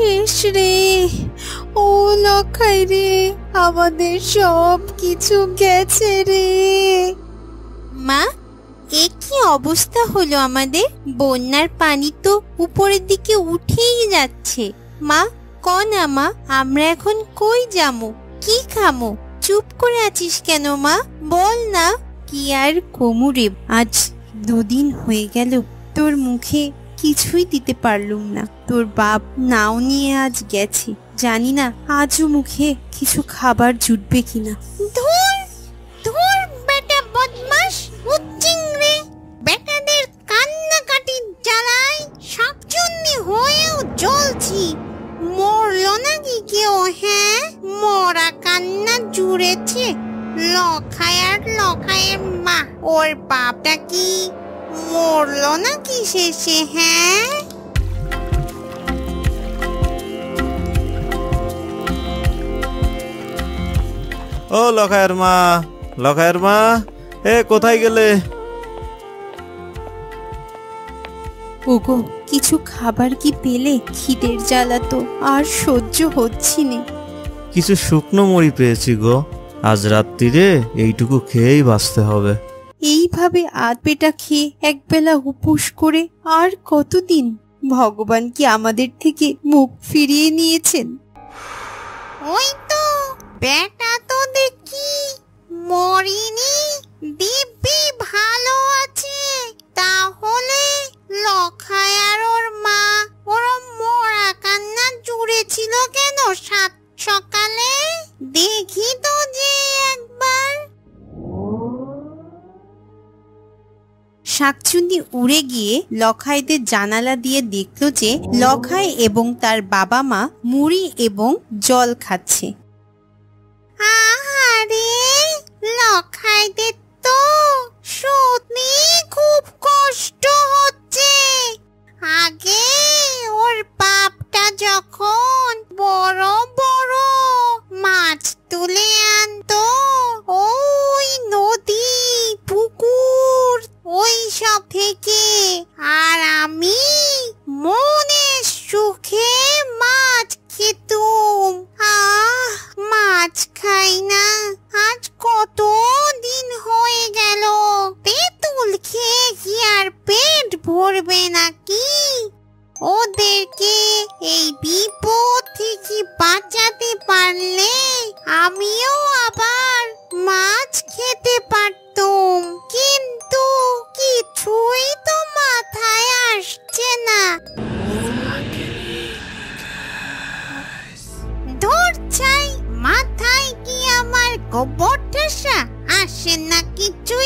শেষ রে। ও লখাই রে, আমাদের সব কিছু গেছে রে। মা, এ কি অবস্থা হলো আমাদের? বন্যার পানি তো উপরের দিকে উঠেই যাচ্ছে। মা, কনা মা, আমরা এখন কই যামু, কি খামো? চুপ করে আছিস কেন মা, বল না। কি আর কমুরে, আজ 2 দিন হয়ে গেল তোর মুখে কিছুই দিতে পারলুম না। তোর বাপ নাও নিয়ে আজ গেছে, জানি না আজও মুখে কিছু খাবার জুটবে কিনা। ধুর ধুর বেটা বদমাস, উচ্চিংড়ে, বেটাদের কান্নাকাটির জ্বালায় শাকচুন্নি হয়েও জ্বলছি। মরলো নাকি কেউ? হ্যাঁ, মরা কান্না জুড়েছে লখাই আর লখাইয়ের মা। ওর বাপটা কি মরলো নাকি শেষে? হ্যাঁ, ও লখাইয়ের মা, লখাইয়ের মা, এ কোথায় গেলে? ওগো, কিছু খাবার কি পেলে? খিদের জ্বালা তো আর সহ্য হচ্ছি না। কিছু শুকনো মুড়ি পেয়েছি গো, আজ রাত্রিরে এইটুকু খেয়েই বাঁচতে হবে। এইভাবে আধ পেটা খেয়ে একবেলা উপোস করে আর কতদিন? ভগবান কি আমাদের থেকে মুখ ফিরিয়ে নিয়েছেন? ওই তো বেটা তো দেখি মরিনি, দিব্যি ভালো আছে। তাহলে লখাই আর ওর মা ওরম মরা কান্না জুড়েছিল কেন সাত সকালে? দেখি তো যে একবার। শাকচুন্নি উড়ে গিয়ে লখাইদের জানালা দিয়ে দেখল যে লখাই এবং তার বাবা মা মুড়ি এবং জল খাচ্ছে। আহারে, লখাইদের তো সত্যি খুব কষ্ট হচ্ছে। আগে ওর বাপটা যখন বড় বড় মাছ তুলে আনতো ওই নদী পুকুর ওই সব থেকে, আর আমি মনে সুখে মাছ খেতুম। মাছ খাই না আজ কত দিন হয়ে গেল। তেঁতুল খেয়ে কি আর পেট ভরবে নাকি? ওদেরকে এই বিপদ থেকে বাঁচাতে পারলে আমিও আবার মাছ খেতে পারতুম, কিন্তু কিছুই তো মাথায় আসছে না। ধর চাই, মাথায় কি আমার গোবর ঠাসা আসে না কিছু?